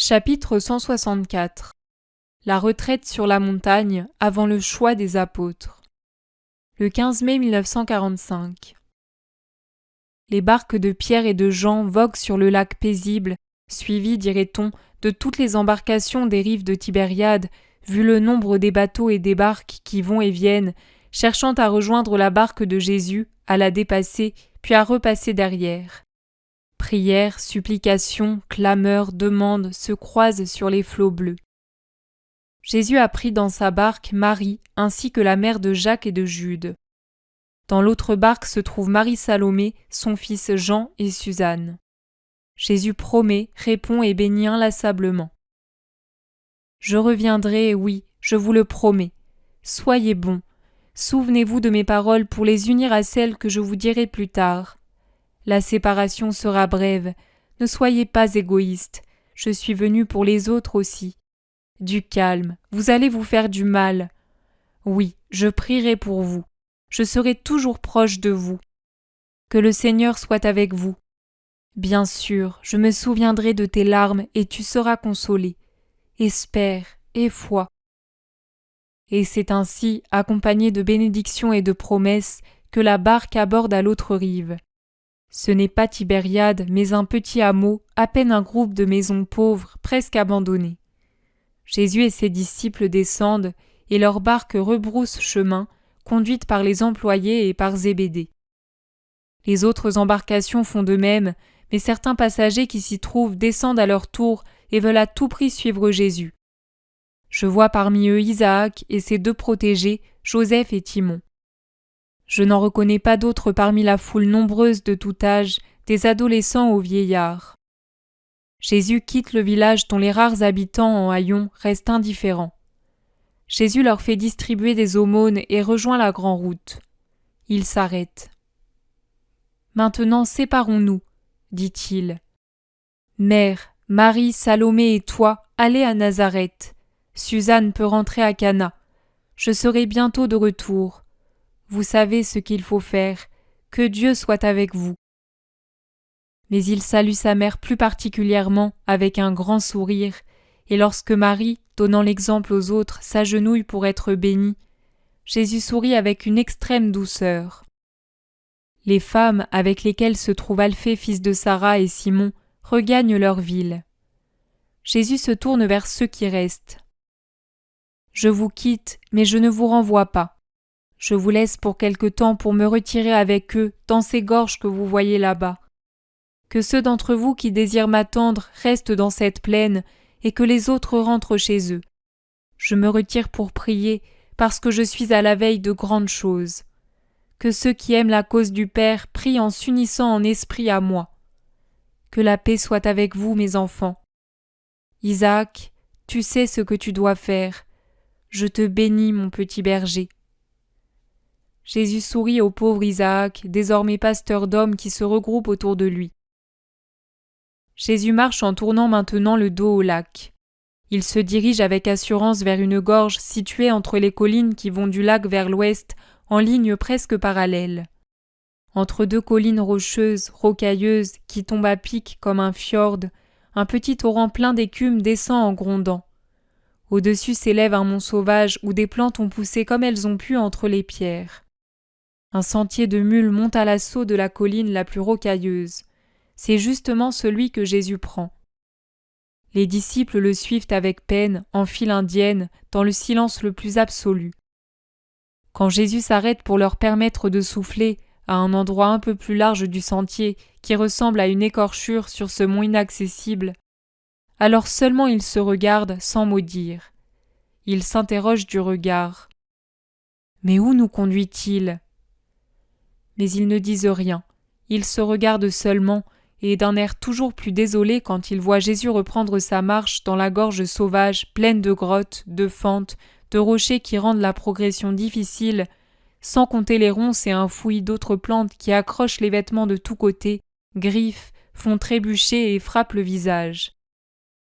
Chapitre 164. La retraite sur la montagne avant le choix des apôtres. Le 15 mai 1945. Les barques de Pierre et de Jean voguent sur le lac paisible, suivies, dirait-on, de toutes les embarcations des rives de Tibériade, vu le nombre des bateaux et des barques qui vont et viennent, cherchant à rejoindre la barque de Jésus, à la dépasser, puis à repasser derrière. Prières, supplications, clameurs, demandes se croisent sur les flots bleus. Jésus a pris dans sa barque Marie ainsi que la mère de Jacques et de Jude. Dans l'autre barque se trouve Marie-Salomé, son fils Jean et Suzanne. Jésus promet, répond et bénit inlassablement. Je reviendrai, oui, je vous le promets. Soyez bons. Souvenez-vous de mes paroles pour les unir à celles que je vous dirai plus tard. La séparation sera brève. Ne soyez pas égoïstes. Je suis venu pour les autres aussi. Du calme. Vous allez vous faire du mal. Oui, je prierai pour vous. Je serai toujours proche de vous. Que le Seigneur soit avec vous. Bien sûr, je me souviendrai de tes larmes et tu seras consolé. Espère et foi. Et c'est ainsi, accompagné de bénédictions et de promesses, que la barque aborde à l'autre rive. Ce n'est pas Tibériade, mais un petit hameau, à peine un groupe de maisons pauvres, presque abandonnées. Jésus et ses disciples descendent, et leur barque rebrousse chemin, conduite par les employés et par Zébédée. Les autres embarcations font de même, mais certains passagers qui s'y trouvent descendent à leur tour et veulent à tout prix suivre Jésus. Je vois parmi eux Isaac et ses deux protégés, Joseph et Timon. Je n'en reconnais pas d'autres parmi la foule nombreuse de tout âge, des adolescents aux vieillards. Jésus quitte le village dont les rares habitants en haillons restent indifférents. Jésus leur fait distribuer des aumônes et rejoint la grande route. Il s'arrête. « Maintenant séparons-nous, dit-il. Mère, Marie, Salomé et toi, allez à Nazareth. Suzanne peut rentrer à Cana. Je serai bientôt de retour. Vous savez ce qu'il faut faire. Que Dieu soit avec vous. » Mais il salue sa mère plus particulièrement avec un grand sourire, et lorsque Marie, donnant l'exemple aux autres, s'agenouille pour être bénie, Jésus sourit avec une extrême douceur. Les femmes avec lesquelles se trouvent Alphée, fils de Sarah, et Simon, regagnent leur ville. Jésus se tourne vers ceux qui restent. « Je vous quitte, mais je ne vous renvoie pas. Je vous laisse pour quelque temps pour me retirer avec eux dans ces gorges que vous voyez là-bas. Que ceux d'entre vous qui désirent m'attendre restent dans cette plaine et que les autres rentrent chez eux. Je me retire pour prier parce que je suis à la veille de grandes choses. Que ceux qui aiment la cause du Père prient en s'unissant en esprit à moi. Que la paix soit avec vous, mes enfants. Isaac, tu sais ce que tu dois faire. Je te bénis, mon petit berger. » Jésus sourit au pauvre Isaac, désormais pasteur d'hommes qui se regroupent autour de lui. Jésus marche en tournant maintenant le dos au lac. Il se dirige avec assurance vers une gorge située entre les collines qui vont du lac vers l'ouest en ligne presque parallèle. Entre deux collines rocheuses, rocailleuses, qui tombent à pic comme un fjord, un petit torrent plein d'écume descend en grondant. Au-dessus s'élève un mont sauvage où des plantes ont poussé comme elles ont pu entre les pierres. Un sentier de mules monte à l'assaut de la colline la plus rocailleuse. C'est justement celui que Jésus prend. Les disciples le suivent avec peine, en file indienne, dans le silence le plus absolu. Quand Jésus s'arrête pour leur permettre de souffler, à un endroit un peu plus large du sentier, qui ressemble à une écorchure sur ce mont inaccessible, alors seulement ils se regardent sans mot dire. Ils s'interrogent du regard. Mais où nous conduit-il ? Mais ils ne disent rien. Ils se regardent seulement, et d'un air toujours plus désolé quand ils voient Jésus reprendre sa marche dans la gorge sauvage pleine de grottes, de fentes, de rochers qui rendent la progression difficile, sans compter les ronces et un fouillis d'autres plantes qui accrochent les vêtements de tous côtés, griffent, font trébucher et frappent le visage.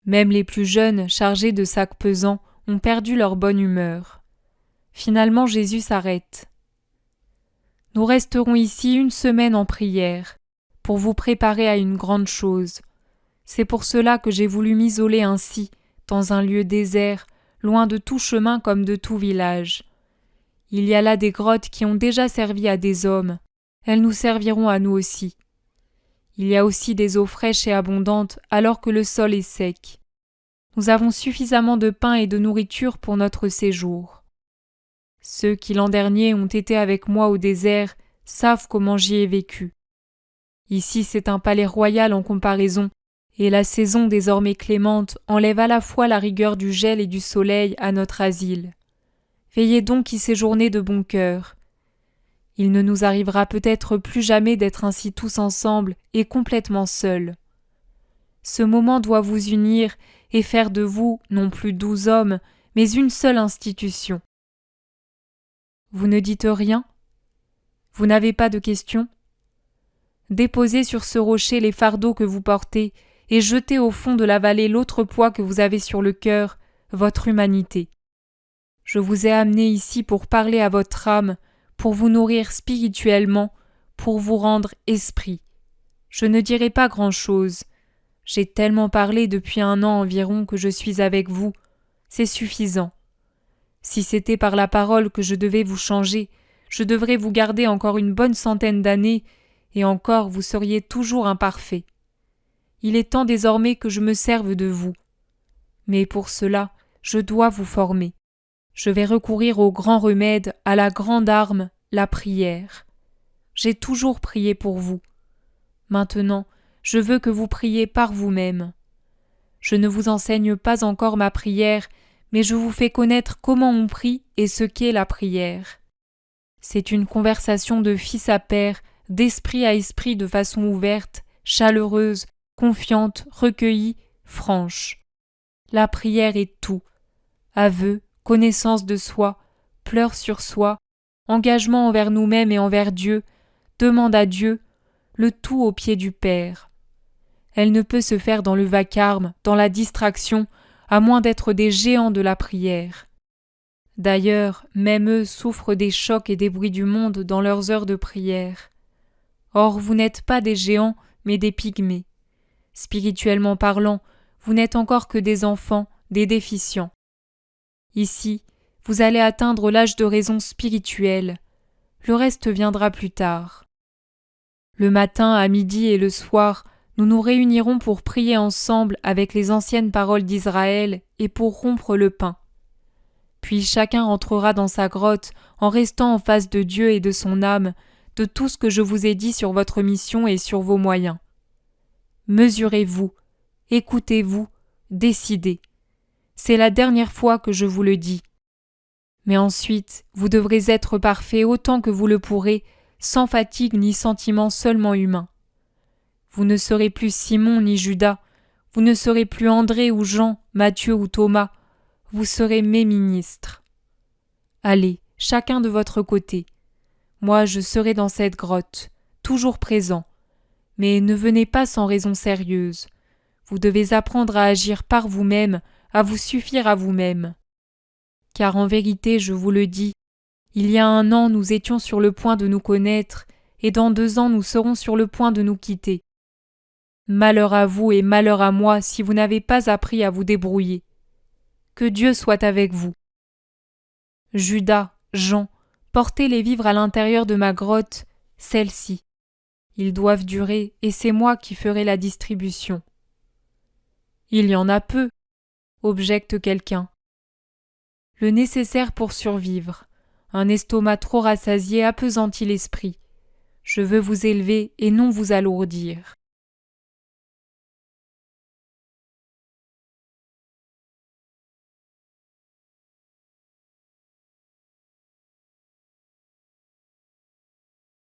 Même les plus jeunes, chargés de sacs pesants, ont perdu leur bonne humeur. Finalement, Jésus s'arrête. « Nous resterons ici une semaine en prière, pour vous préparer à une grande chose. C'est pour cela que j'ai voulu m'isoler ainsi, dans un lieu désert, loin de tout chemin comme de tout village. Il y a là des grottes qui ont déjà servi à des hommes. Elles nous serviront à nous aussi. Il y a aussi des eaux fraîches et abondantes alors que le sol est sec. Nous avons suffisamment de pain et de nourriture pour notre séjour. Ceux qui l'an dernier ont été avec moi au désert savent comment j'y ai vécu. Ici c'est un palais royal en comparaison, et la saison désormais clémente enlève à la fois la rigueur du gel et du soleil à notre asile. Veillez donc y séjourner de bon cœur. Il ne nous arrivera peut-être plus jamais d'être ainsi tous ensemble et complètement seuls. Ce moment doit vous unir et faire de vous non plus 12 hommes, mais une seule institution. Vous ne dites rien? Vous n'avez pas de questions? Déposez sur ce rocher les fardeaux que vous portez et jetez au fond de la vallée l'autre poids que vous avez sur le cœur, votre humanité. Je vous ai amené ici pour parler à votre âme, pour vous nourrir spirituellement, pour vous rendre esprit. Je ne dirai pas grand-chose. J'ai tellement parlé depuis 1 an environ que je suis avec vous. C'est suffisant. Si c'était par la parole que je devais vous changer, je devrais vous garder encore une bonne centaine d'années, et encore vous seriez toujours imparfait. Il est temps désormais que je me serve de vous. Mais pour cela, je dois vous former. Je vais recourir au grand remède, à la grande arme, la prière. J'ai toujours prié pour vous. Maintenant, je veux que vous priez par vous-même. Je ne vous enseigne pas encore ma prière, mais je vous fais connaître comment on prie et ce qu'est la prière. C'est une conversation de fils à père, d'esprit à esprit de façon ouverte, chaleureuse, confiante, recueillie, franche. La prière est tout. Aveu, connaissance de soi, pleurs sur soi, engagement envers nous-mêmes et envers Dieu, demande à Dieu, le tout au pied du Père. Elle ne peut se faire dans le vacarme, dans la distraction, à moins d'être des géants de la prière. D'ailleurs, même eux souffrent des chocs et des bruits du monde dans leurs heures de prière. Or, vous n'êtes pas des géants, mais des pygmées. Spirituellement parlant, vous n'êtes encore que des enfants, des déficients. Ici, vous allez atteindre l'âge de raison spirituelle. Le reste viendra plus tard. Le matin, à midi et le soir, nous nous réunirons pour prier ensemble avec les anciennes paroles d'Israël et pour rompre le pain. Puis chacun rentrera dans sa grotte en restant en face de Dieu et de son âme, de tout ce que je vous ai dit sur votre mission et sur vos moyens. Mesurez-vous, écoutez-vous, décidez. C'est la dernière fois que je vous le dis. Mais ensuite, vous devrez être parfait autant que vous le pourrez, sans fatigue ni sentiment seulement humain. Vous ne serez plus Simon ni Judas, vous ne serez plus André ou Jean, Matthieu ou Thomas, vous serez mes ministres. Allez, chacun de votre côté. Moi, je serai dans cette grotte, toujours présent. Mais ne venez pas sans raison sérieuse. Vous devez apprendre à agir par vous-même, à vous suffire à vous-même. Car en vérité, je vous le dis, il y a 1 an nous étions sur le point de nous connaître, et dans 2 ans nous serons sur le point de nous quitter. Malheur à vous et malheur à moi si vous n'avez pas appris à vous débrouiller. Que Dieu soit avec vous. Judas, Jean, portez les vivres à l'intérieur de ma grotte, celle-ci. Ils doivent durer et c'est moi qui ferai la distribution. Il y en a peu, objecte quelqu'un. Le nécessaire pour survivre. Un estomac trop rassasié appesantit l'esprit. Je veux vous élever et non vous alourdir.